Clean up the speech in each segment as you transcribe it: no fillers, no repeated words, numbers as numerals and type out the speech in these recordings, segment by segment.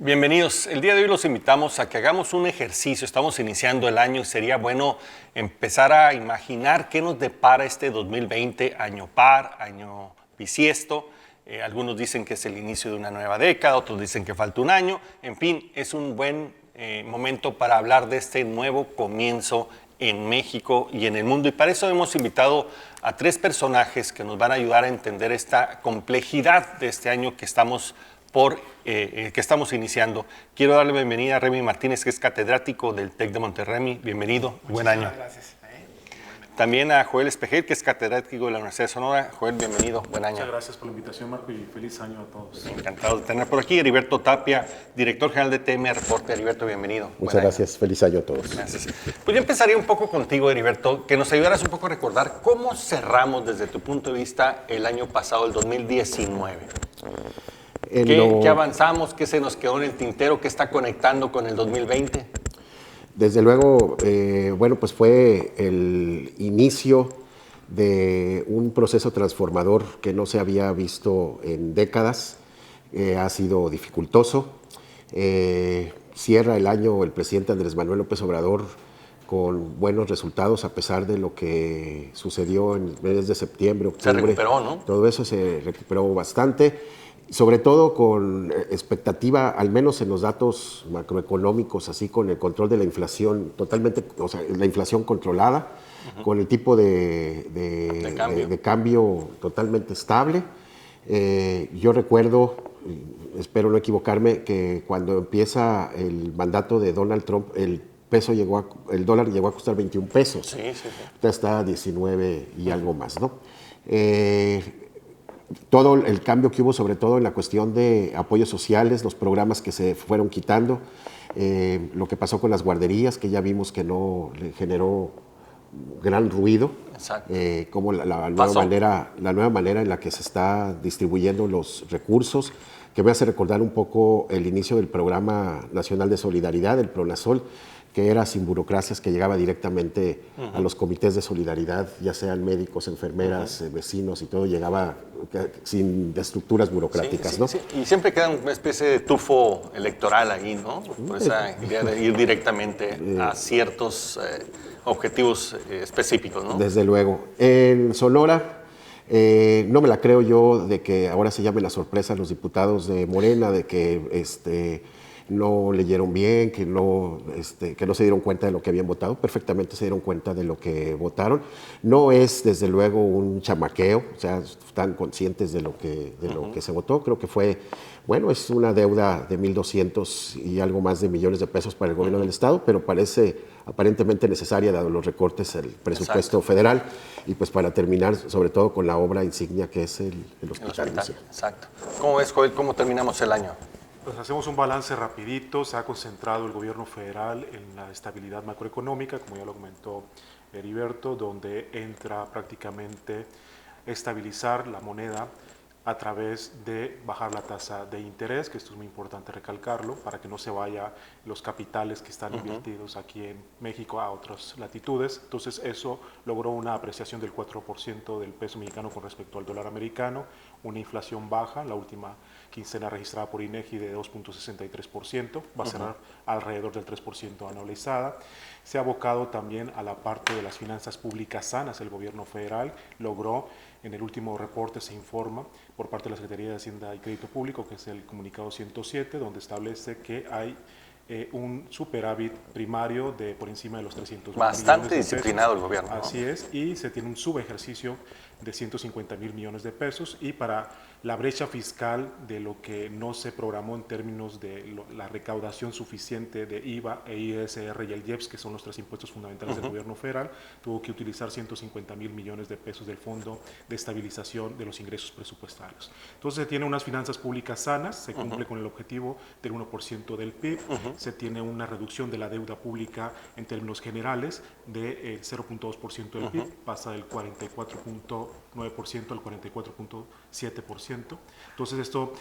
Bienvenidos. El día de hoy los invitamos a que hagamos un ejercicio. Estamos iniciando el año y sería bueno empezar a imaginar qué nos depara este 2020, año par, año bisiesto. Algunos dicen que es el inicio de una nueva década, otros dicen que falta un año. En fin, es un buen momento para hablar de este nuevo comienzo en México y en el mundo. Y para eso hemos invitado a tres personajes que nos van a ayudar a entender esta complejidad de este año que estamos iniciando. Quiero darle bienvenida a Remy Martínez, que es catedrático del TEC de Monterrey. Bienvenido, buen año. Gracias. También a Joel Espejel, que es catedrático de la Universidad de Sonora. Joel, bienvenido, buen año. Muchas gracias por la invitación, Marco, y feliz año a todos. Encantado de tener por aquí. Heriberto Tapia, director general de TM Reporte. Heriberto, bienvenido. Muchas gracias, feliz año a todos. Gracias. Pues yo empezaría un poco contigo, Heriberto, que nos ayudaras un poco a recordar cómo cerramos desde tu punto de vista el año pasado, el 2019. ¿Qué avanzamos? ¿Qué se nos quedó en el tintero? ¿Qué está conectando con el 2020? Desde luego, bueno, pues fue el inicio de un proceso transformador que no se había visto en décadas. Ha sido dificultoso. Cierra el año el presidente Andrés Manuel López Obrador con buenos resultados, a pesar de lo que sucedió en el mes de septiembre, octubre. Se recuperó, ¿no? Todo eso se recuperó bastante. Sobre todo con expectativa, al menos en los datos macroeconómicos, así con el control de la inflación totalmente, o sea, la inflación controlada, con el tipo de cambio totalmente estable. Yo recuerdo, espero no equivocarme, que cuando empieza el mandato de Donald Trump, el dólar llegó a costar 21 pesos. Sí. Ya está a 19 y algo más, ¿no? Todo el cambio que hubo, sobre todo en la cuestión de apoyos sociales, los programas que se fueron quitando, lo que pasó con las guarderías, que ya vimos que no le generó gran ruido, como la nueva manera en la que se está distribuyendo los recursos, que me hace recordar un poco el inicio del Programa Nacional de Solidaridad, el PRONASOL, que era sin burocracias, que llegaba directamente a los comités de solidaridad, ya sean médicos, enfermeras, vecinos y todo, llegaba sin estructuras burocráticas, ¿no? Sí. Y siempre queda una especie de tufo electoral ahí, ¿no? Por esa idea de ir directamente a ciertos objetivos específicos, ¿no? Desde luego. En Sonora, no me la creo yo de que ahora se llame la sorpresa a los diputados de Morena, de que no leyeron bien, que no se dieron cuenta de lo que habían votado. Perfectamente se dieron cuenta de lo que votaron. No es, desde luego, un chamaqueo, o sea, están conscientes de lo que se votó. Creo que fue, bueno, es una deuda de 1,200 y algo más de millones de pesos para el gobierno del Estado, pero parece aparentemente necesaria, dado los recortes al presupuesto federal, y pues para terminar, sobre todo, con la obra insignia que es el hospital. Exacto. ¿Cómo ves, Joel, cómo terminamos el año? Pues hacemos un balance rapidito. Se ha concentrado el gobierno federal en la estabilidad macroeconómica, como ya lo comentó Heriberto, donde entra prácticamente estabilizar la moneda a través de bajar la tasa de interés, que esto es muy importante recalcarlo, para que no se vayan los capitales que están invertidos aquí en México a otras latitudes. Entonces eso logró una apreciación del 4% del peso mexicano con respecto al dólar americano, una inflación baja, la última quincena registrada por INEGI de 2.63%, va a cerrar alrededor del 3% anualizada. Se ha abocado también a la parte de las finanzas públicas sanas. El gobierno federal logró, en el último reporte se informa por parte de la Secretaría de Hacienda y Crédito Público, que es el comunicado 107, donde establece que hay un superávit primario de por encima de los 300 Bastante disciplinado el gobierno, ¿no? Así es, y se tiene un subejercicio de 150,000 millones de pesos, y para la brecha fiscal de lo que no se programó en términos de la recaudación suficiente de IVA e ISR y el IEPS, que son los tres impuestos fundamentales del gobierno federal, tuvo que utilizar 150,000 millones de pesos del Fondo de Estabilización de los Ingresos Presupuestarios. Entonces se tiene unas finanzas públicas sanas, se cumple con el objetivo del 1% del PIB, se tiene una reducción de la deuda pública en términos generales de 0.2% del PIB, pasa del 44.9% al 44.7%. Entonces esto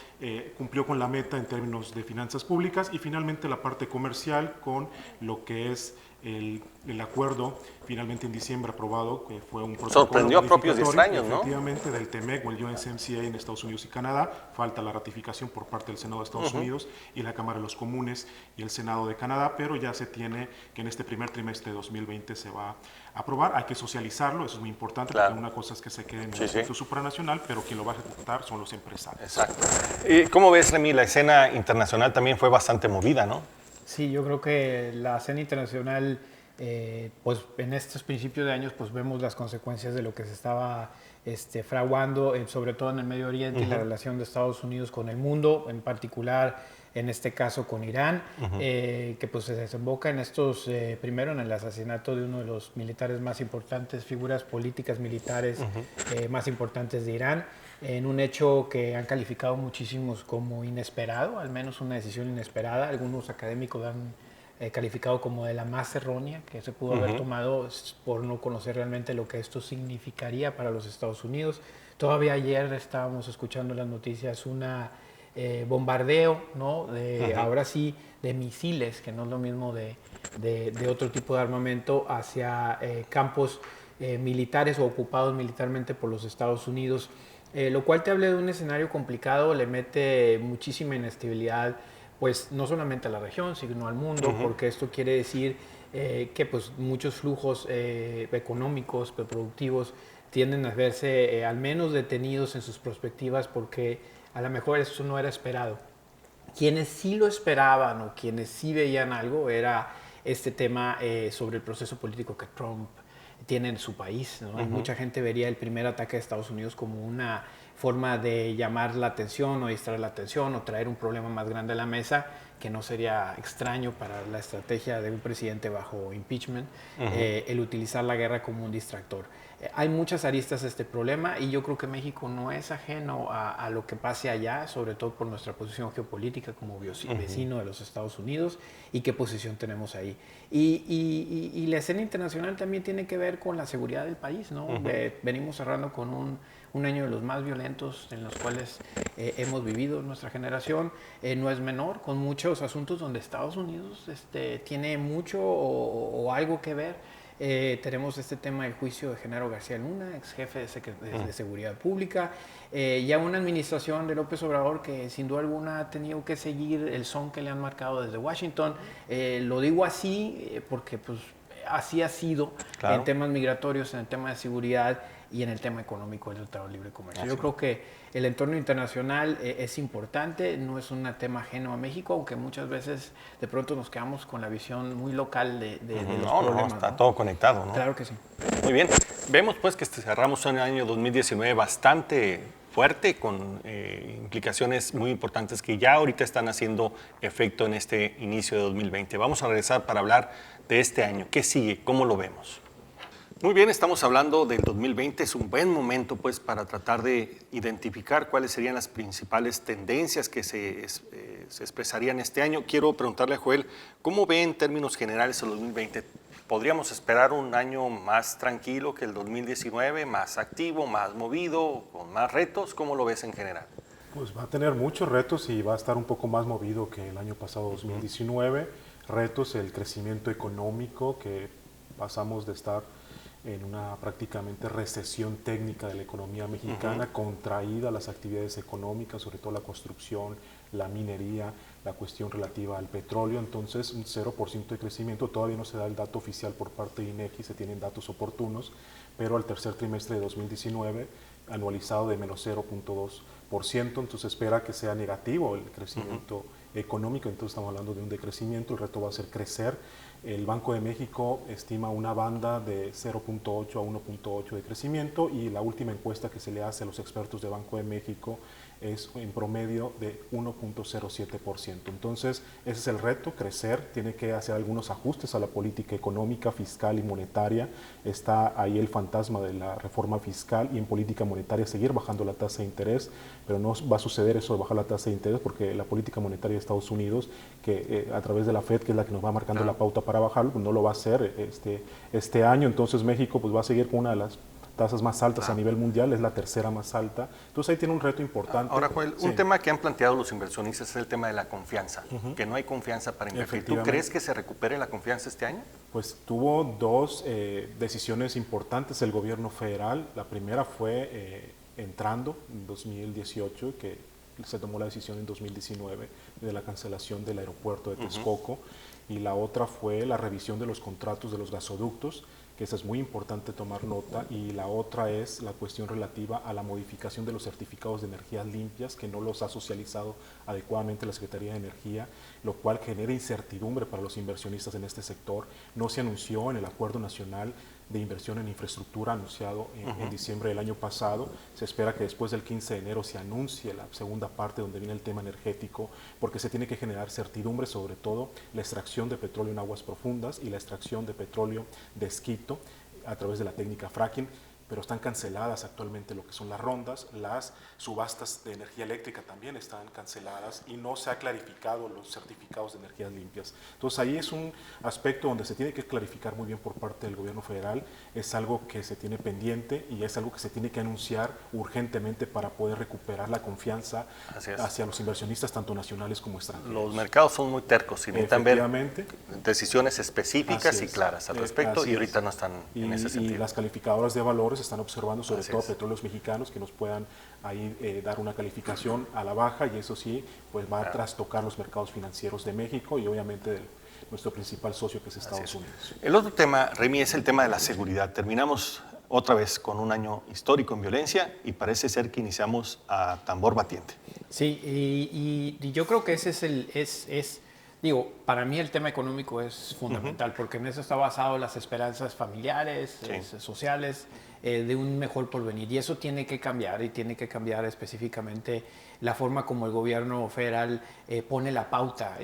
cumplió con la meta en términos de finanzas públicas. Y finalmente la parte comercial, con lo que es el acuerdo finalmente en diciembre aprobado, que fue un protocolo Sorprendió a propios y extraños, ¿no? efectivamente, del TEMEC o el USMCA en Estados Unidos y Canadá. Falta la ratificación por parte del Senado de Estados Unidos y la Cámara de los Comunes y el Senado de Canadá, pero ya se tiene que en este primer trimestre de 2020 se va a aprobar. Hay que socializarlo, eso es muy importante, porque una cosa es que se quede en el aspecto supranacional, pero quien lo va a ejecutar son los empresarios. Exacto. ¿Y cómo ves, Remy? La escena internacional también fue bastante movida, ¿no? Sí, yo creo que la escena internacional, pues en estos principios de años, pues vemos las consecuencias de lo que se estaba fraguando, sobre todo en el Medio Oriente y la relación de Estados Unidos con el mundo, en particular en este caso con Irán, que pues se desemboca en estos, primero en el asesinato de uno de los militares más importantes, figuras políticas militares más importantes de Irán, en un hecho que han calificado muchísimos como inesperado, al menos una decisión inesperada. Algunos académicos han calificado como de la más errónea que se pudo haber tomado por no conocer realmente lo que esto significaría para los Estados Unidos. Todavía ayer estábamos escuchando las noticias, una bombardeo, ¿no? Ahora sí, de misiles, que no es lo mismo de otro tipo de armamento, hacia campos militares o ocupados militarmente por los Estados Unidos. Lo cual te habla de un escenario complicado, le mete muchísima inestabilidad, pues no solamente a la región, sino al mundo, porque esto quiere decir que pues muchos flujos económicos, productivos, tienden a verse al menos detenidos en sus perspectivas, porque a lo mejor eso no era esperado. Quienes sí lo esperaban o quienes sí veían algo era este tema sobre el proceso político que Trump tiene en su país, ¿no? Y mucha gente vería el primer ataque de Estados Unidos como una forma de llamar la atención o distraer la atención o traer un problema más grande a la mesa, que no sería extraño para la estrategia de un presidente bajo impeachment, el utilizar la guerra como un distractor. Hay muchas aristas a este problema y yo creo que México no es ajeno a lo que pase allá, sobre todo por nuestra posición geopolítica como vecino de los Estados Unidos y qué posición tenemos ahí. Y la escena internacional también tiene que ver con la seguridad del país, ¿no? Venimos cerrando con un año de los más violentos en los cuales hemos vivido nuestra generación. No es menor, con muchos asuntos donde Estados Unidos tiene mucho o algo que ver. Tenemos este tema del juicio de Genaro García Luna, ex jefe de Seguridad Pública, ya una administración de López Obrador que sin duda alguna ha tenido que seguir el son que le han marcado desde Washington. Lo digo así porque pues, así ha sido en temas migratorios, en el tema de seguridad y en el tema económico del Tratado de Libre Comercio. Yo creo que el entorno internacional es importante, no es un tema ajeno a México, aunque muchas veces de pronto nos quedamos con la visión muy local de los problemas. No, está todo conectado, ¿no? Claro que sí. Muy bien. Vemos pues que cerramos un año 2019 bastante fuerte, con implicaciones muy importantes que ya ahorita están haciendo efecto en este inicio de 2020. Vamos a regresar para hablar de este año. ¿Qué sigue? ¿Cómo lo vemos? Muy bien, estamos hablando del 2020, es un buen momento pues para tratar de identificar cuáles serían las principales tendencias que se expresarían este año. Quiero preguntarle a Joel, ¿cómo ve en términos generales el 2020? ¿Podríamos esperar un año más tranquilo que el 2019, más activo, más movido, con más retos? ¿Cómo lo ves en general? Pues va a tener muchos retos y va a estar un poco más movido que el año pasado 2019. Retos, el crecimiento económico, que pasamos de estar en una prácticamente recesión técnica de la economía mexicana, contraída las actividades económicas, sobre todo la construcción, la minería, la cuestión relativa al petróleo. Entonces un 0% de crecimiento, todavía no se da el dato oficial por parte de INEGI, se tienen datos oportunos, pero al tercer trimestre de 2019 anualizado de menos 0.2%, entonces espera que sea negativo el crecimiento económico, entonces estamos hablando de un decrecimiento, el reto va a ser crecer. El Banco de México estima una banda de 0.8 a 1.8 de crecimiento y la última encuesta que se le hace a los expertos de Banco de México es en promedio de 1.07%. Entonces, ese es el reto, crecer, tiene que hacer algunos ajustes a la política económica, fiscal y monetaria. Está ahí el fantasma de la reforma fiscal y en política monetaria seguir bajando la tasa de interés, pero no va a suceder eso de bajar la tasa de interés porque la política monetaria de Estados Unidos, que a través de la FED, que es la que nos va marcando la pauta para bajarlo, pues no lo va a hacer este año. Entonces México pues va a seguir con una de las tasas más altas a nivel mundial, es la tercera más alta. Entonces ahí tiene un reto importante. Ahora, Joel, Sí. un tema que han planteado los inversionistas es el tema de la confianza, que no hay confianza para invertir. ¿Tú Efectivamente. crees que se recupere la confianza este año? Pues tuvo dos decisiones importantes el gobierno federal. La primera fue entrando en 2018, que se tomó la decisión en 2019 de la cancelación del aeropuerto de Texcoco, y la otra fue la revisión de los contratos de los gasoductos, que esa es muy importante tomar nota, y la otra es la cuestión relativa a la modificación de los certificados de energías limpias, que no los ha socializado adecuadamente la Secretaría de Energía, lo cual genera incertidumbre para los inversionistas en este sector. No se anunció en el Acuerdo Nacional de Inversión en Infraestructura anunciado en diciembre del año pasado. Se espera que después del 15 de enero se anuncie la segunda parte donde viene el tema energético, porque se tiene que generar certidumbre, sobre todo la extracción de petróleo en aguas profundas y la extracción de petróleo de esquisto a través de la técnica fracking, pero están canceladas actualmente lo que son las rondas, las subastas de energía eléctrica también están canceladas y no se ha clarificado los certificados de energías limpias. Entonces ahí es un aspecto donde se tiene que clarificar muy bien por parte del gobierno federal, es algo que se tiene pendiente y es algo que se tiene que anunciar urgentemente para poder recuperar la confianza hacia los inversionistas tanto nacionales como extranjeros. Los mercados son muy tercos y necesitan ver Efectivamente. decisiones específicas Así y es. claras al respecto Así y ahorita es. no están Y, en ese y sentido. las calificadoras de valores están observando sobre Así todo es. petróleos mexicanos que nos puedan ahí dar una calificación a la baja, y eso sí pues va a trastocar los mercados financieros de México y obviamente de nuestro principal socio, que es Estados Unidos. El otro tema, Remy, es el tema de la seguridad. Terminamos otra vez con un año histórico en violencia y parece ser que iniciamos a tambor batiente. Sí, y yo creo que ese es digo, para mí el tema económico es fundamental, porque en eso está basado las esperanzas familiares, sociales, de un mejor porvenir. Y eso tiene que cambiar, y tiene que cambiar específicamente la forma como el gobierno federal pone la pauta.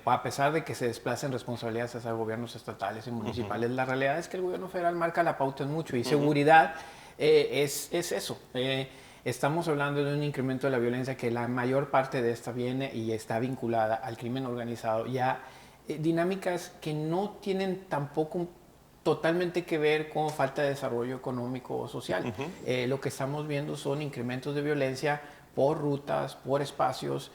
A pesar de que se desplacen responsabilidades hacia gobiernos estatales y municipales, la realidad es que el gobierno federal marca la pauta en mucho, y seguridad es eso. Estamos hablando de un incremento de la violencia, que la mayor parte de esta viene y está vinculada al crimen organizado, y a dinámicas que no tienen tampoco totalmente que ver con falta de desarrollo económico o social. Lo que estamos viendo son incrementos de violencia por rutas, por espacios,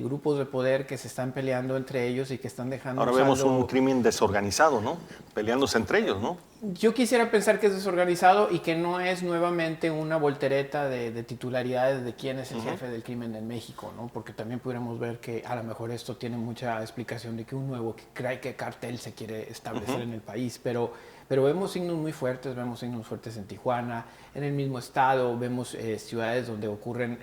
grupos de poder que se están peleando entre ellos y que están dejando Ahora vemos un crimen desorganizado, ¿no? Peleándose entre ellos, ¿no? Yo quisiera pensar que es desorganizado y que no es nuevamente una voltereta de titularidades de quién es el jefe del crimen en México, ¿no? Porque también pudiéramos ver que a lo mejor esto tiene mucha explicación de que un nuevo cartel se quiere establecer en el país, pero vemos signos muy fuertes, vemos signos fuertes en Tijuana, en el mismo estado, vemos ciudades donde ocurren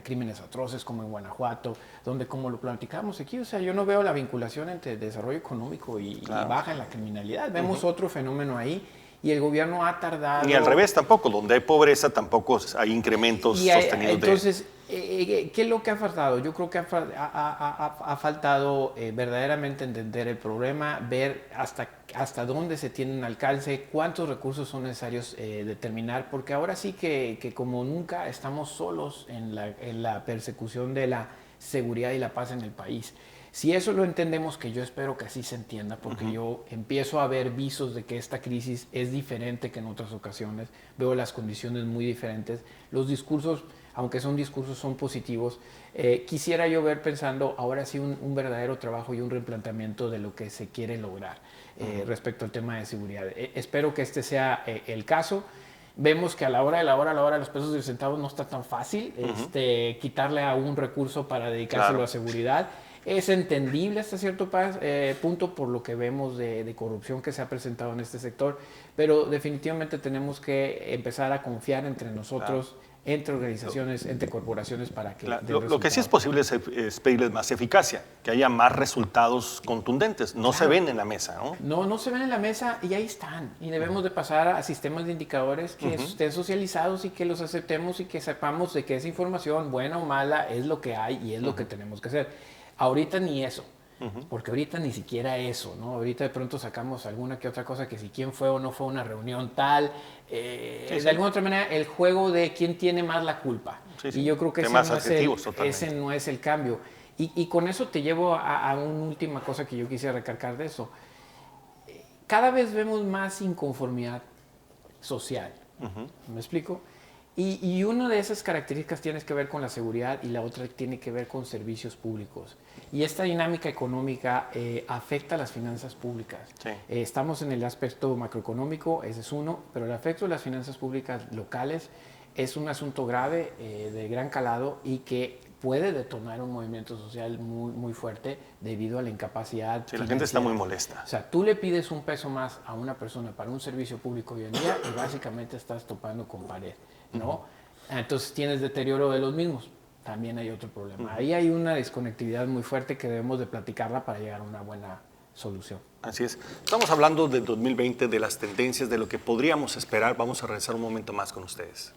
crímenes atroces como en Guanajuato, donde, como lo platicamos aquí, o sea, yo no veo la vinculación entre desarrollo económico y baja en la criminalidad. Vemos otro fenómeno ahí, y el gobierno ha tardado. Ni al revés tampoco, donde hay pobreza tampoco hay incrementos sostenidos. Entonces, ¿qué es lo que ha faltado? Yo creo que ha faltado verdaderamente entender el problema, ver hasta dónde se tiene un alcance, cuántos recursos son necesarios determinar, porque ahora sí que como nunca estamos solos en la persecución de la seguridad y la paz en el país. Si eso lo entendemos, que yo espero que así se entienda, porque yo empiezo a ver visos de que esta crisis es diferente que en otras ocasiones, veo las condiciones muy diferentes, los discursos, aunque son discursos, son positivos. Quisiera yo ver pensando ahora sí un verdadero trabajo y un replanteamiento de lo que se quiere lograr respecto al tema de seguridad. Espero que este sea el caso. Vemos que a la hora de los pesos y centavos no está tan fácil quitarle a un recurso para dedicárselo a seguridad. Es entendible hasta cierto punto por lo que vemos de corrupción que se ha presentado en este sector, pero definitivamente tenemos que empezar a confiar entre nosotros, entre organizaciones, entre corporaciones, para que lo que sí es posible es pedirles más eficacia, que haya más resultados contundentes. No se ven en la mesa, ¿no? No se ven en la mesa, y ahí están. Y debemos de pasar a sistemas de indicadores que estén socializados y que los aceptemos y que sepamos de que esa información, buena o mala, es lo que hay y es lo que tenemos que hacer. Ahorita ni eso, porque ahorita ni siquiera eso, ¿no? Ahorita de pronto sacamos alguna que otra cosa, que si quién fue o no fue a una reunión tal, de alguna otra manera el juego de quién tiene más la culpa. Y yo creo que ese no es el cambio. Y con eso te llevo a una última cosa que yo quisiera recalcar de eso. Cada vez vemos más inconformidad social. ¿Me explico? Y una de esas características tiene que ver con la seguridad y la otra tiene que ver con servicios públicos. Y esta dinámica económica afecta a las finanzas públicas. Sí. Estamos en el aspecto macroeconómico, ese es uno, pero el efecto de las finanzas públicas locales es un asunto grave, de gran calado y que puede detonar un movimiento social muy, muy fuerte debido a la incapacidad. Sí, la gente está muy molesta. O sea, tú le pides un peso más a una persona para un servicio público hoy en día y básicamente estás topando con pared, ¿no? Entonces tienes deterioro de los mismos. También hay otro problema. Ahí hay una desconectividad muy fuerte que debemos de platicarla para llegar a una buena solución. Así es. Estamos hablando del 2020, de las tendencias, de lo que podríamos esperar. Vamos a regresar un momento más con ustedes.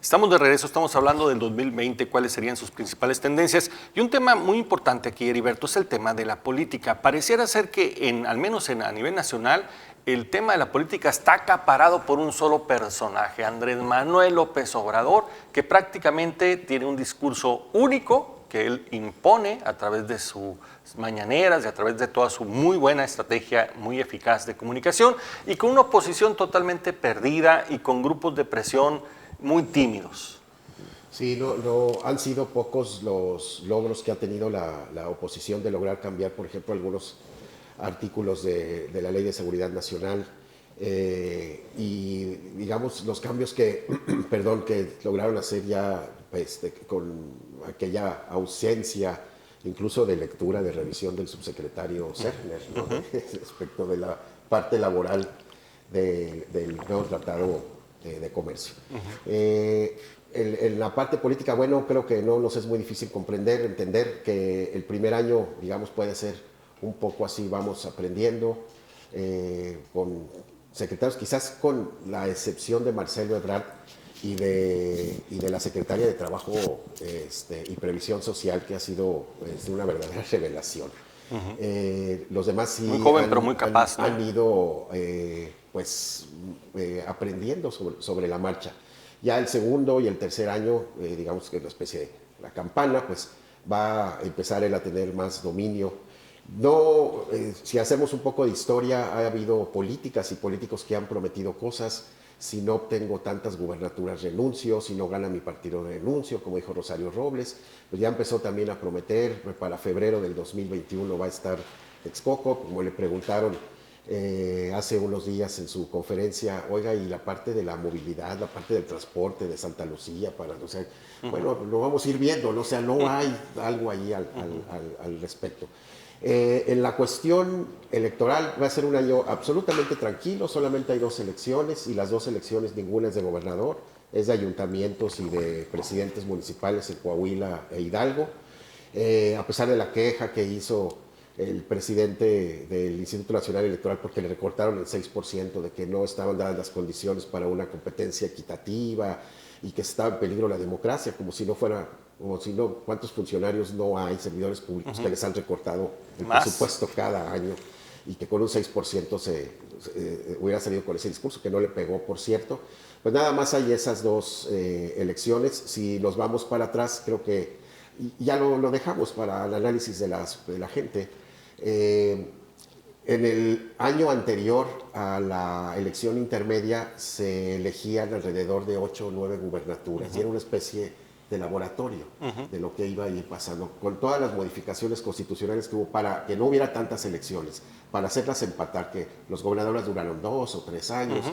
Estamos de regreso, estamos hablando del 2020, cuáles serían sus principales tendencias. Y un tema muy importante aquí, Heriberto, es el tema de la política. Pareciera ser que, al menos a nivel nacional, el tema de la política está acaparado por un solo personaje, Andrés Manuel López Obrador, que prácticamente tiene un discurso único que él impone a través de sus mañaneras y a través de toda su muy buena estrategia, muy eficaz de comunicación, y con una oposición totalmente perdida y con grupos de presión muy tímidos. Sí, no han sido pocos los logros que ha tenido la oposición de lograr cambiar, por ejemplo, algunos artículos de la Ley de Seguridad Nacional y, digamos, los cambios que, perdón, que lograron hacer ya con aquella ausencia, incluso de lectura, de revisión del subsecretario Serner, ¿no? Respecto de la parte laboral del nuevo tratado de comercio. En la parte política, bueno, creo que no nos es muy difícil entender que el primer año, digamos, puede ser un poco así, vamos aprendiendo con secretarios, quizás con la excepción de Marcelo Ebrard y de la secretaria de Trabajo y Previsión Social, que ha sido una verdadera revelación. Los demás sí muy joven, pero muy capaz, han ido aprendiendo sobre la marcha. Ya el segundo y el tercer año, digamos que es una especie de la campana, pues va a empezar él a tener más dominio. No, si hacemos un poco de historia, ha habido políticas y políticos que han prometido cosas. Si no obtengo tantas gubernaturas, renuncio. Si no gana mi partido, renuncio, como dijo Rosario Robles. Pues ya empezó también a prometer, para febrero del 2021 va a estar Texcoco, como le preguntaron hace unos días en su conferencia, oiga, y la parte de la movilidad, la parte del transporte de Santa Lucía, o sea, bueno, lo vamos a ir viendo, ¿no? O sea, no hay algo ahí al respecto. En la cuestión electoral va a ser un año absolutamente tranquilo, solamente hay 2 elecciones y las 2 elecciones ninguna es de gobernador, es de ayuntamientos y de presidentes municipales en Coahuila e Hidalgo. A pesar de la queja que hizo el presidente del Instituto Nacional Electoral porque le recortaron el 6%, de que no estaban dadas las condiciones para una competencia equitativa y que estaba en peligro la democracia, como si no, ¿cuántos funcionarios no hay, servidores públicos que les han recortado el presupuesto cada año y que con un 6% hubiera salido con ese discurso, que no le pegó, por cierto? Pues nada más hay esas 2 elecciones. Si nos vamos para atrás, creo que ya lo dejamos para el análisis de la gente. En el año anterior a la elección intermedia se elegían alrededor de 8 o 9 gubernaturas y era una especie de laboratorio de lo que iba a ir pasando, con todas las modificaciones constitucionales que hubo para que no hubiera tantas elecciones, para hacerlas empatar, que los gobernadores duraron 2 o 3 años,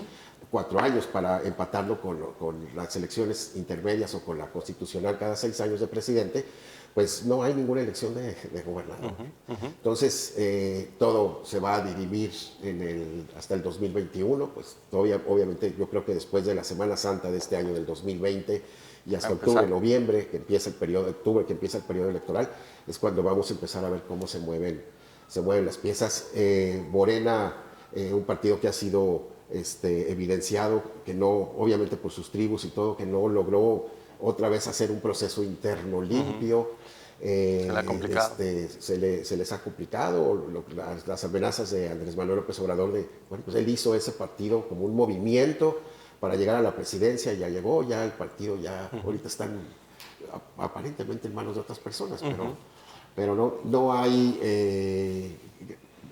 4 años para empatarlo con las elecciones intermedias o con la constitucional cada 6 años de presidente. Pues no hay ninguna elección de gobernador. Entonces, todo se va a dirimir hasta el 2021, pues todavía, obviamente, yo creo que después de la Semana Santa de este año del 2020 y hasta octubre, noviembre, que empieza el periodo electoral, es cuando vamos a empezar a ver cómo se mueven las piezas. Morena, un partido que ha sido evidenciado, que no, obviamente por sus tribus y todo, que no logró otra vez hacer un proceso interno limpio. Se le ha complicado. Se les ha complicado las amenazas de Andrés Manuel López Obrador pues él hizo ese partido como un movimiento para llegar a la presidencia, ya llegó, ya el partido ahorita están aparentemente en manos de otras personas, pero no hay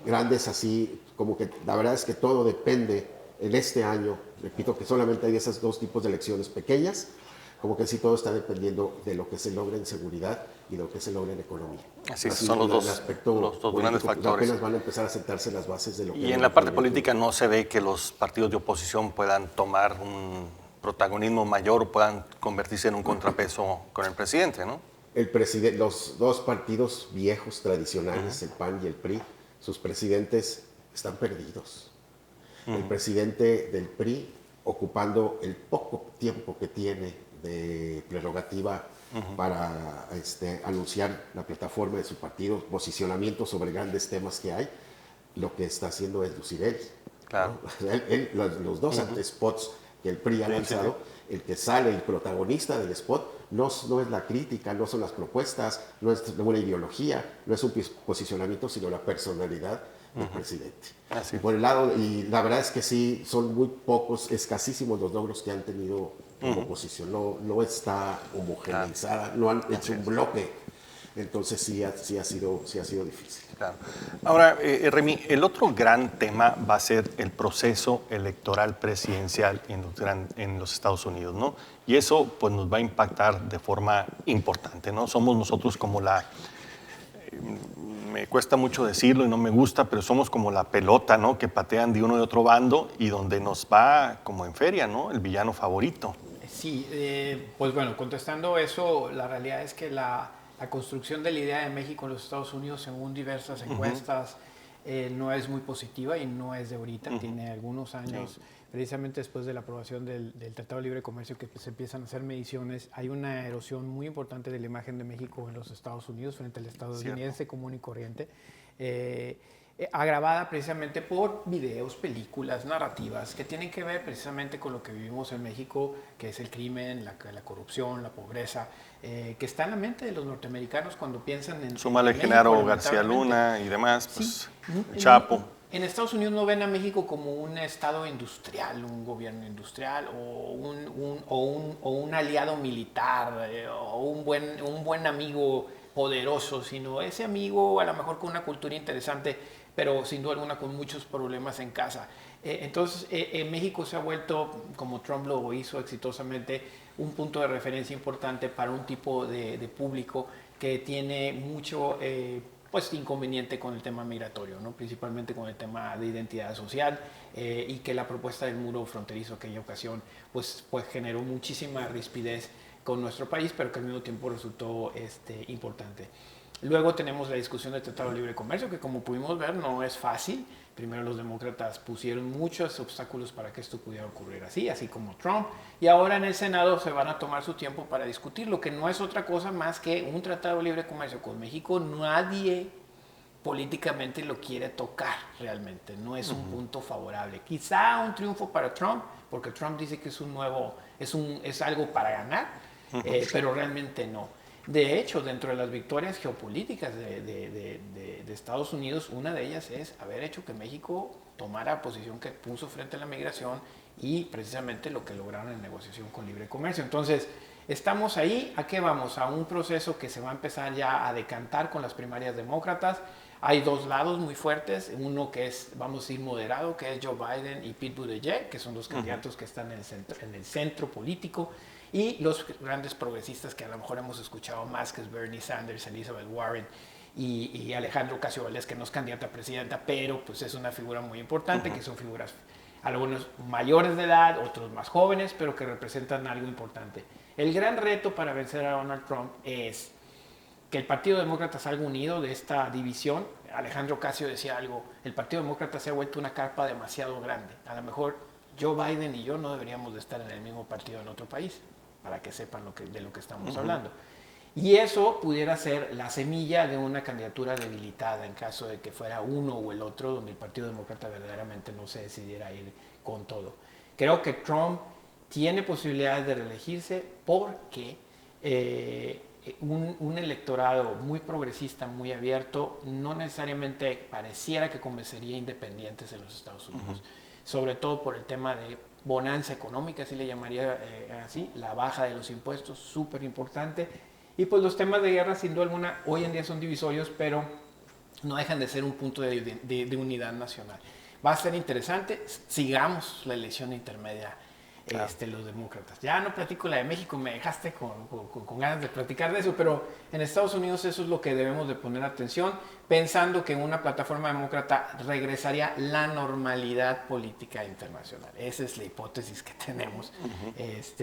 grandes así, como que la verdad es que todo depende en este año, repito que solamente hay esos dos tipos de elecciones pequeñas, como que sí todo está dependiendo de lo que se logra en seguridad y lo que se logra en economía. Así son los dos grandes factores. Apenas van a empezar a sentarse las bases de lo que... Y en la parte política no se ve que los partidos de oposición puedan tomar un protagonismo mayor o puedan convertirse en un contrapeso con el presidente, ¿no? Los dos partidos viejos, tradicionales, el PAN y el PRI, sus presidentes están perdidos. El presidente del PRI, ocupando el poco tiempo que tiene de prerrogativa para anunciar la plataforma de su partido, posicionamiento sobre grandes temas que hay, lo que está haciendo es lucir él. Claro. ¿No? Los dos spots que el PRI ha lanzado, el que sale el protagonista del spot no es la crítica, no son las propuestas, no es una ideología, no es un posicionamiento, sino la personalidad del presidente. Y por el lado, y la verdad es que sí, son muy pocos, escasísimos los logros que han tenido como oposición, no está homogeneizada, no han hecho un bloque, entonces sí ha sido difícil. Claro. Ahora, Remy, el otro gran tema va a ser el proceso electoral presidencial en los Estados Unidos, ¿no? Y eso pues nos va a impactar de forma importante, ¿no? Somos nosotros como me cuesta mucho decirlo y no me gusta, pero somos como la pelota, ¿no? Que patean de uno y otro bando y donde nos va como en feria, ¿no? El villano favorito. Sí, pues bueno, contestando eso, la realidad es que la construcción de la idea de México en los Estados Unidos, según diversas encuestas, no es muy positiva y no es de ahorita, tiene algunos años. Precisamente después de la aprobación del Tratado de Libre Comercio, que se empiezan a hacer mediciones, hay una erosión muy importante de la imagen de México en los Estados Unidos frente al estadounidense común y corriente, agravada precisamente por videos, películas, narrativas que tienen que ver precisamente con lo que vivimos en México, que es el crimen, la corrupción, la pobreza, que está en la mente de los norteamericanos cuando piensan en... Súmale Genaro García Luna y demás, pues sí. Chapo. En Estados Unidos no ven a México como un estado industrial, un gobierno industrial o un aliado militar o un buen amigo poderoso, sino ese amigo a lo mejor con una cultura interesante, pero sin duda alguna con muchos problemas en casa. Entonces, México se ha vuelto, como Trump lo hizo exitosamente, un punto de referencia importante para un tipo de público que tiene mucho pues, inconveniente con el tema migratorio, ¿no? Principalmente con el tema de identidad social, y que la propuesta del muro fronterizo aquella ocasión pues generó muchísima rispidez con nuestro país, pero que al mismo tiempo resultó importante. Luego tenemos la discusión del Tratado de Libre Comercio, que como pudimos ver no es fácil. Primero los demócratas pusieron muchos obstáculos para que esto pudiera ocurrir así como Trump. Y ahora en el Senado se van a tomar su tiempo para discutir, lo que no es otra cosa más que un Tratado de Libre Comercio con México. Nadie políticamente lo quiere tocar realmente, no es un punto favorable. Quizá un triunfo para Trump, porque Trump dice que es algo para ganar, pero realmente no. De hecho, dentro de las victorias geopolíticas de Estados Unidos, una de ellas es haber hecho que México tomara posición que puso frente a la migración y precisamente lo que lograron en negociación con libre comercio. Entonces, estamos ahí. ¿A qué vamos? A un proceso que se va a empezar ya a decantar con las primarias demócratas. Hay dos lados muy fuertes, uno que es, vamos a decir, moderado, que es Joe Biden y Pete Buttigieg, que son los candidatos que están en el centro político, y los grandes progresistas que a lo mejor hemos escuchado más, que es Bernie Sanders, Elizabeth Warren y Alejandro Ocasio-Cortez, que no es candidata a presidenta, pero pues es una figura muy importante, que son figuras algunos mayores de edad, otros más jóvenes, pero que representan algo importante. El gran reto para vencer a Donald Trump es que el Partido Demócrata salga unido de esta división. Alejandro Ocasio decía algo, el Partido Demócrata se ha vuelto una carpa demasiado grande. A lo mejor Joe Biden y yo no deberíamos de estar en el mismo partido en otro país, para que sepan de lo que estamos hablando. Y eso pudiera ser la semilla de una candidatura debilitada en caso de que fuera uno o el otro, donde el Partido Demócrata verdaderamente no se decidiera a ir con todo. Creo que Trump tiene posibilidades de reelegirse porque un electorado muy progresista, muy abierto, no necesariamente pareciera que convencería a independientes en los Estados Unidos, sobre todo por el tema de bonanza económica, así le llamaría así, la baja de los impuestos, súper importante, y pues los temas de guerra, sin duda alguna, hoy en día son divisorios, pero no dejan de ser un punto de unidad nacional. va a ser interesante. Sigamos la elección intermedia. Los demócratas. Ya no platico la de México, me dejaste con ganas de platicar de eso, pero en Estados Unidos eso es lo que debemos de poner atención, pensando que en una plataforma demócrata regresaría la normalidad política internacional. Esa es la hipótesis que tenemos,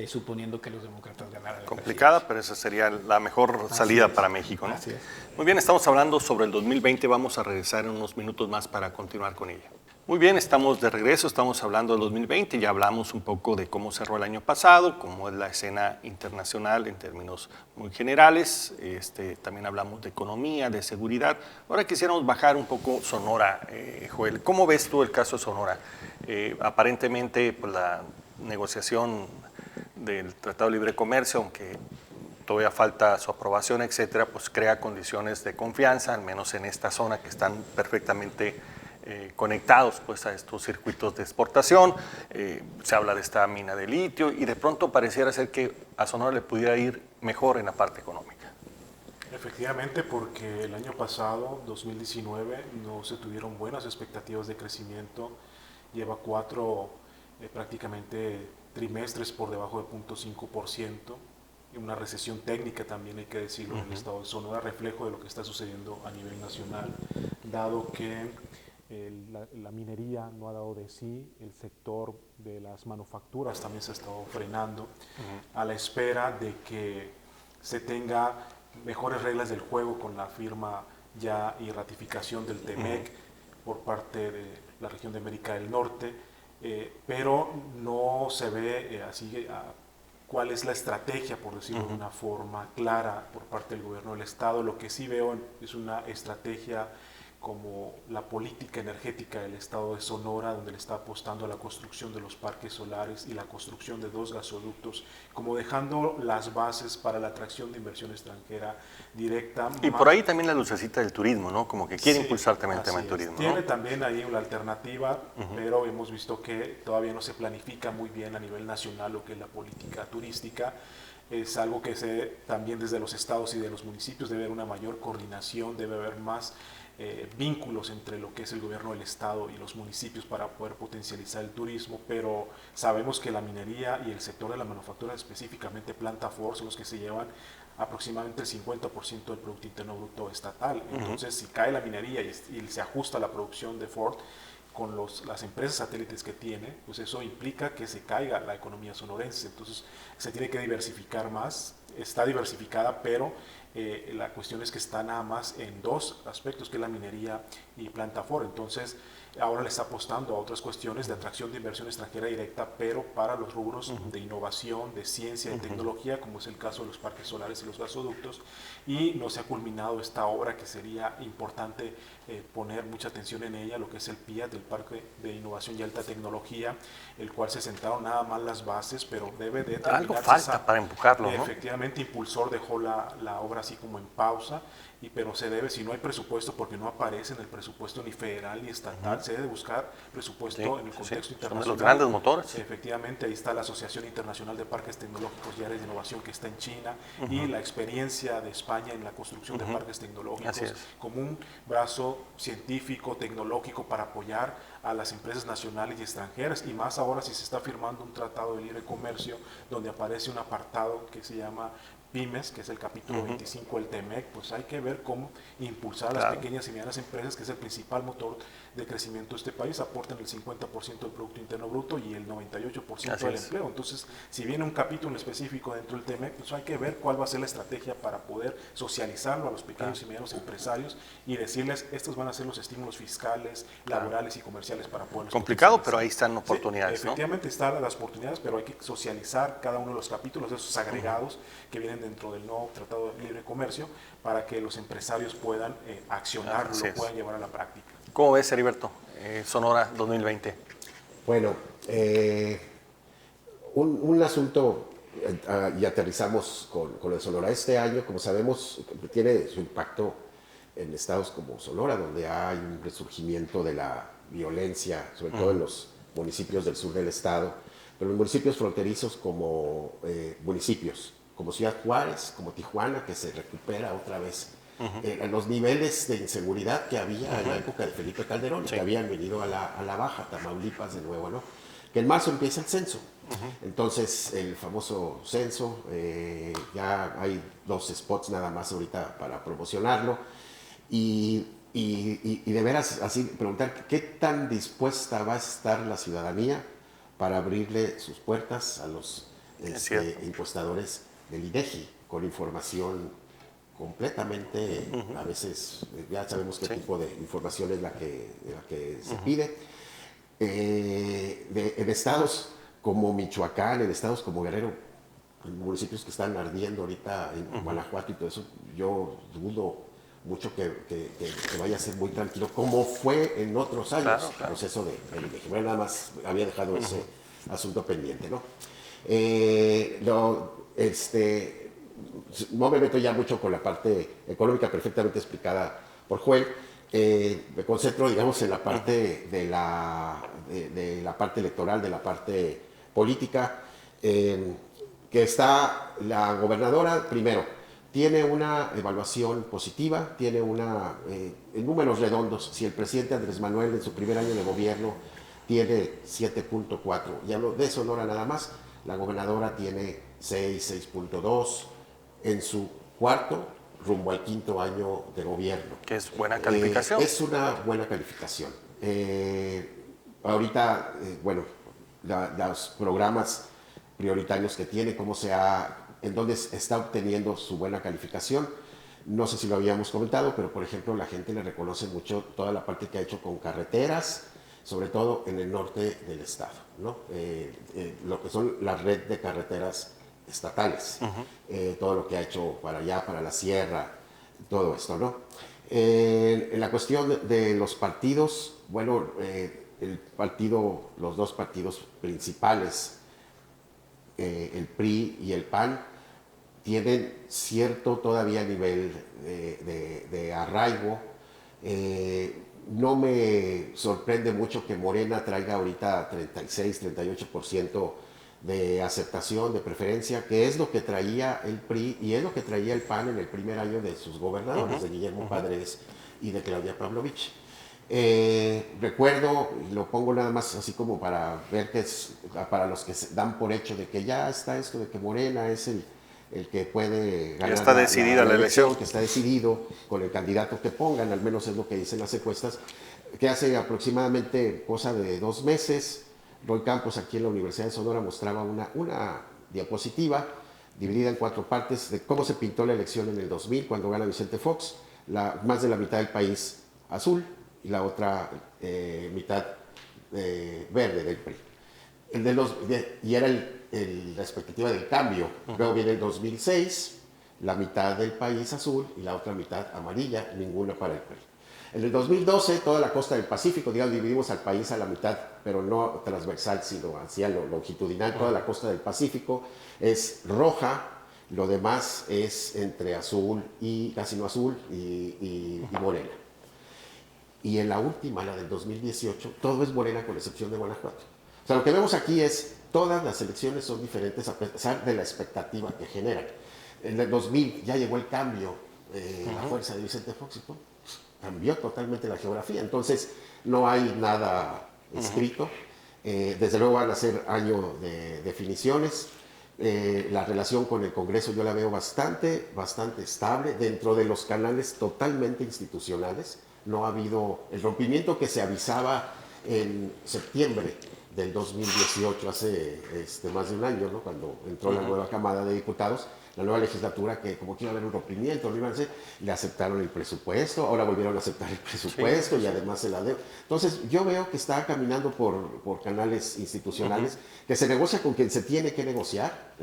suponiendo que los demócratas ganaran la complicada, pero esa sería la mejor salida para México, ¿no? Así es. Muy bien, estamos hablando sobre el 2020, vamos a regresar en unos minutos más para continuar con ella. Muy bien, estamos de regreso, estamos hablando del 2020, ya hablamos un poco de cómo cerró el año pasado, cómo es la escena internacional en términos muy generales, también hablamos de economía, de seguridad. Ahora quisiéramos bajar un poco Sonora, Joel. ¿Cómo ves tú el caso de Sonora? Aparentemente, pues, la negociación del Tratado de Libre Comercio, aunque todavía falta su aprobación, etcétera, pues crea condiciones de confianza, al menos en esta zona que están perfectamente conectados pues, a estos circuitos de exportación. Se habla de esta mina de litio y de pronto pareciera ser que a Sonora le pudiera ir mejor en la parte económica. Efectivamente, porque el año pasado, 2019, no se tuvieron buenas expectativas de crecimiento. Lleva 4 prácticamente trimestres por debajo de 0.5%. Una recesión técnica también, hay que decirlo, en el estado de Sonora, reflejo de lo que está sucediendo a nivel nacional, dado que la minería no ha dado de sí, el sector de las manufacturas también se ha estado frenando, a la espera de que se tenga mejores reglas del juego con la firma ya y ratificación del TEMEC por parte de la región de América del Norte, pero no se ve así cuál es la estrategia, por decirlo de una forma clara, por parte del gobierno del Estado. Lo que sí veo es una estrategia como la política energética del estado de Sonora, donde le está apostando a la construcción de los parques solares y la construcción de 2 gasoductos, como dejando las bases para la atracción de inversión extranjera directa. Y por ahí también la lucecita del turismo, ¿no? Como que quiere impulsar también el tema del turismo, ¿no? Tiene también ahí una alternativa, pero hemos visto que todavía no se planifica muy bien a nivel nacional lo que es la política turística. Es algo que también desde los estados y de los municipios debe haber una mayor coordinación, debe haber más vínculos entre lo que es el gobierno del estado y los municipios para poder potencializar el turismo, pero sabemos que la minería y el sector de la manufactura, específicamente Planta Ford, son los que se llevan aproximadamente el 50% del Producto Interno Bruto estatal. Entonces, si cae la minería y se ajusta la producción de Ford con las empresas satélites que tiene, pues eso implica que se caiga la economía sonorense. Entonces, se tiene que diversificar más. Está diversificada, pero la cuestión es que está nada más en 2 aspectos, que es la minería y Planta Ford. Entonces, ahora le está apostando a otras cuestiones de atracción de inversión extranjera directa, pero para los rubros de innovación, de ciencia y tecnología, como es el caso de los parques solares y los gasoductos, y no se ha culminado esta obra que sería importante poner mucha atención en ella, lo que es el PIAT, el Parque de Innovación y Alta Tecnología, el cual se sentaron nada más las bases, pero debe de terminarse. Algo falta para empujarlo, ¿no? Efectivamente, Impulsor dejó la obra así como en pausa, pero se debe, si no hay presupuesto, porque no aparece en el presupuesto ni federal ni estatal, se debe buscar presupuesto en el contexto internacional. Son de los grandes motores. Efectivamente, ahí está la Asociación Internacional de Parques Tecnológicos y Áreas de Innovación, que está en China, y la experiencia de España en la construcción de parques tecnológicos como un brazo científico, tecnológico para apoyar a las empresas nacionales y extranjeras, y más ahora si se está firmando un tratado de libre comercio donde aparece un apartado que se llama pymes, que es el capítulo 25 del TEMEC. Pues hay que ver cómo impulsar a las pequeñas y medianas empresas, que es el principal motor de crecimiento de este país, aportan el 50% del Producto Interno Bruto y el 98% del empleo. Entonces, si viene un capítulo específico dentro del TEMEC, pues hay que ver cuál va a ser la estrategia para poder socializarlo a los pequeños y medianos empresarios y decirles, estos van a ser los estímulos fiscales, laborales y comerciales para poder. Complicado, pero ahí están oportunidades, sí, efectivamente, están las oportunidades, pero hay que socializar cada uno de los capítulos, esos agregados que vienen dentro del nuevo Tratado de Libre Comercio, para que los empresarios puedan accionarlo, lo puedan llevar a la práctica. ¿Cómo ves, Heriberto, Sonora 2020? Bueno, un asunto, y aterrizamos con lo de Sonora. Este año, como sabemos, tiene su impacto en estados como Sonora, donde hay un resurgimiento de la violencia, sobre todo en los municipios del sur del estado, pero en municipios fronterizos como municipios como Ciudad Juárez, como Tijuana, que se recupera otra vez los niveles de inseguridad que había en la época de Felipe Calderón, que habían venido a la baja, Tamaulipas de nuevo, ¿no? Que en marzo empieza el censo. Entonces, el famoso censo, ya hay 2 spots nada más ahorita para promocionarlo. Y de veras, así preguntar, ¿qué tan dispuesta va a estar la ciudadanía para abrirle sus puertas a los encuestadores del INEGI con información completamente, a veces ya sabemos qué tipo de información es la que se pide? En estados como Michoacán, en estados como Guerrero, en municipios que están ardiendo ahorita, en Guanajuato y todo eso, yo dudo mucho que vaya a ser muy tranquilo, como fue en otros años el proceso de INEGI. Bueno, nada más había dejado ese asunto pendiente, ¿no? No me meto ya mucho con la parte económica perfectamente explicada por Joel. Me concentro, digamos, en la parte de la parte electoral, de la parte política, que está la gobernadora, primero, tiene una evaluación positiva, tiene en números redondos, si el presidente Andrés Manuel en su primer año de gobierno tiene 7.4, y hablo de Sonora nada más, la gobernadora tiene 6.2, en su cuarto, rumbo al 5.º año de gobierno. Que es buena calificación. Es una buena calificación. Ahorita, bueno, los programas prioritarios que tiene, en dónde está obteniendo su buena calificación. No sé si lo habíamos comentado, pero por ejemplo la gente le reconoce mucho toda la parte que ha hecho con carreteras, sobre todo en el norte del estado, ¿no? Lo que son la red de carreteras estatales, todo lo que ha hecho para allá, para la sierra, todo esto, ¿no? En la cuestión de los partidos, bueno, los 2 partidos principales, el PRI y el PAN, tienen cierto todavía nivel de arraigo. No me sorprende mucho que Morena traiga ahorita 36-38% de aceptación, de preferencia, que es lo que traía el PRI y es lo que traía el PAN en el primer año de sus gobernadores, de Guillermo Padres y de Claudia Pavlovich. Recuerdo, y lo pongo nada más así como para ver que es para los que se dan por hecho de que ya está esto, de que Morena es el que puede ganar. Ya está decidida la elección. Que está decidido con el candidato que pongan, al menos es lo que dicen las encuestas, que hace aproximadamente cosa de 2 meses, Roy Campos aquí en la Universidad de Sonora mostraba una diapositiva dividida en 4 partes de cómo se pintó la elección en el 2000 cuando gana Vicente Fox, más de la mitad del país azul y la otra mitad verde del PRI. Y era la expectativa del cambio. Luego viene el 2006, la mitad del país azul y la otra mitad amarilla, ninguna para el PRI. En el 2012, toda la costa del Pacífico, digamos, dividimos al país a la mitad, pero no transversal, sino hacia lo longitudinal, toda la costa del Pacífico es roja, lo demás es entre azul y casi no azul y morena. Y en la última, la del 2018, todo es morena con excepción de Guanajuato. O sea, lo que vemos aquí es, todas las elecciones son diferentes a pesar de la expectativa que generan. En el 2000 ya llegó el cambio, la fuerza de Vicente Fox, y cambió totalmente la geografía. Entonces, no hay nada escrito. Desde luego van a ser año de definiciones. La relación con el Congreso yo la veo bastante estable dentro de los canales totalmente institucionales. No ha habido el rompimiento que se avisaba en septiembre del 2018, hace más de un año, ¿no? Cuando entró la nueva camada de diputados, la nueva legislatura, que como que iba a haber un rompimiento, no iban a hacer, le aceptaron el presupuesto, ahora volvieron a aceptar el presupuesto y además la deuda. Entonces yo veo que está caminando por canales institucionales, que se negocia con quien se tiene que negociar,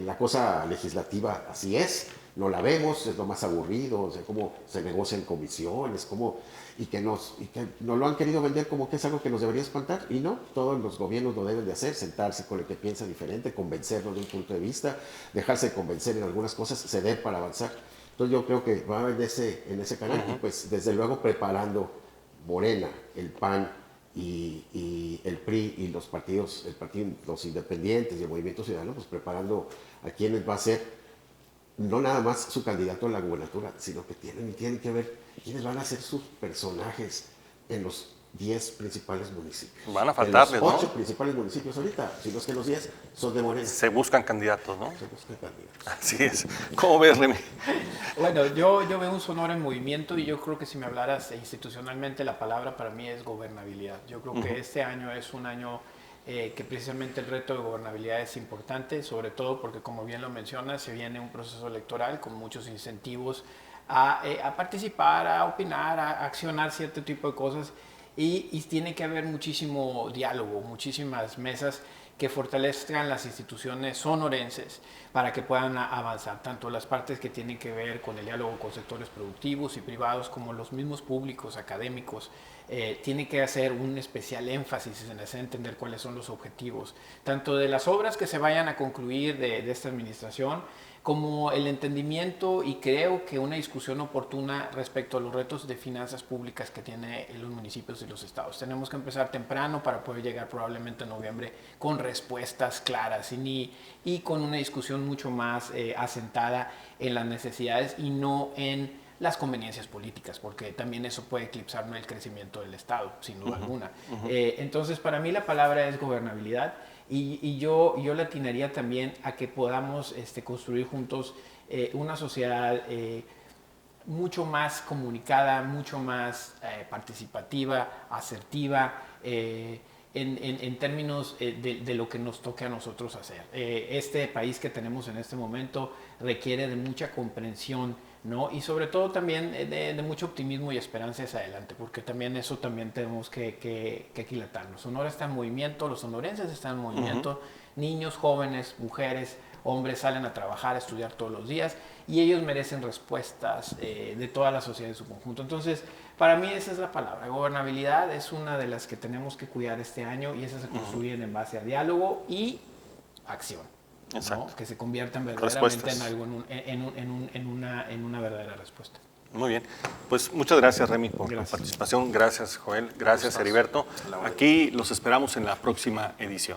la cosa legislativa así es, no la vemos, es lo más aburrido, o sea, cómo se negocia en comisiones, y que nos lo han querido vender como que es algo que nos debería espantar, y no, todos los gobiernos lo deben de hacer, sentarse con el que piensa diferente, convencerlo de un punto de vista, dejarse convencer en algunas cosas, ceder para avanzar. Entonces yo creo que va en ese canal, y pues desde luego preparando Morena, el PAN y el PRI y los partidos, los independientes y el Movimiento Ciudadano, pues preparando a quienes va a ser no nada más su candidato a la gubernatura, sino que tienen que ver quiénes van a ser sus personajes en los 10 principales municipios. Van a faltarles, en los 8 ¿no? principales municipios ahorita, si no es que los 10 son de Morena. Se buscan candidatos, ¿no? Se buscan candidatos. Así es. ¿Cómo ves, Remy? Bueno, yo veo un Sonora en movimiento y yo creo que si me hablaras institucionalmente, la palabra para mí es gobernabilidad. Yo creo que este año es un año que precisamente el reto de gobernabilidad es importante, sobre todo porque, como bien lo mencionas, se viene un proceso electoral con muchos incentivos a participar, a opinar, a accionar cierto tipo de cosas y tiene que haber muchísimo diálogo, muchísimas mesas que fortalezcan las instituciones sonorenses para que puedan avanzar, tanto las partes que tienen que ver con el diálogo con sectores productivos y privados, como los mismos públicos, académicos. Tiene que hacer un especial énfasis en hacer entender cuáles son los objetivos, tanto de las obras que se vayan a concluir de esta administración, como el entendimiento y creo que una discusión oportuna respecto a los retos de finanzas públicas que tienen los municipios y los estados. Tenemos que empezar temprano para poder llegar probablemente en noviembre con respuestas claras y con una discusión mucho más asentada en las necesidades y no en las conveniencias políticas, porque también eso puede eclipsar el crecimiento del Estado, sin duda alguna. Entonces, para mí la palabra es gobernabilidad. Y yo le atinaría también a que podamos construir juntos una sociedad mucho más comunicada, mucho más participativa, asertiva, en términos de lo que nos toque a nosotros hacer. Este país que tenemos en este momento requiere de mucha comprensión, ¿no? Y sobre todo también de mucho optimismo y esperanza hacia adelante, porque también eso también tenemos que aquilatarnos. Sonora está en movimiento, los sonorenses están en movimiento, niños, jóvenes, mujeres, hombres salen a trabajar, a estudiar todos los días y ellos merecen respuestas de toda la sociedad en su conjunto. Entonces, para mí esa es la palabra. Gobernabilidad es una de las que tenemos que cuidar este año y esas se construyen en base a diálogo y acción. Exacto. ¿No? Que se conviertan verdaderamente Respuestas. en algo, en una verdadera respuesta. Muy bien. Pues muchas gracias, Remy, por Gracias. tu participación. Gracias, Joel. Gracias, Heriberto. Aquí los esperamos en la próxima edición.